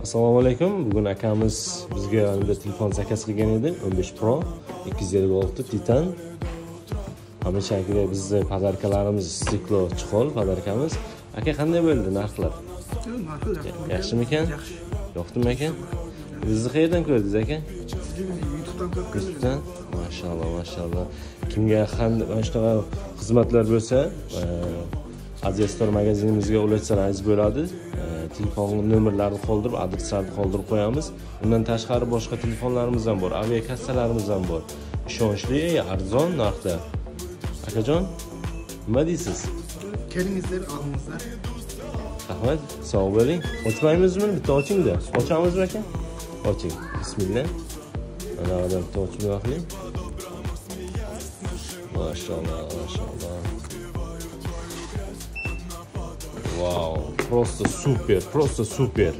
Assalomu alaykum. Bugun akamiz bizga yonida telefon zakaz qilgan edi. 15 Pro 256 Titan. Hamishagina bizning podarkalarimiz stiklo chiqol podarkamiz. Aka qanday bo'ldi narxlar? Yaxshimi ekan? Yoqdimi ekan? Bizni qayerdan ko'rdingiz aka? YouTube'dan. Maşallah, maşallah. Kimga mana shunaqa xizmatlar bo'lsa, Adrestor magazinimizga ulatsangiz bo'ladi. Telefon nomerlarini qoldirib, adreslarni qoldirib qo'yamiz. Undan tashqari boshqa telefonlarimiz ham bor, aviakassalarimiz ham bor. Ishonchli, arzon narxda. Akajon, nima deysiz? Kelingizlar, olingizlar. Rahmat, sog' bo'ling. Ochmaymizmi? Bitta oching-da. Ochamizmi aka? Oching. Bismillah. Mana odam ochib qo'ying. Maşallah, maşallah. Wow, просто супер, просто супер.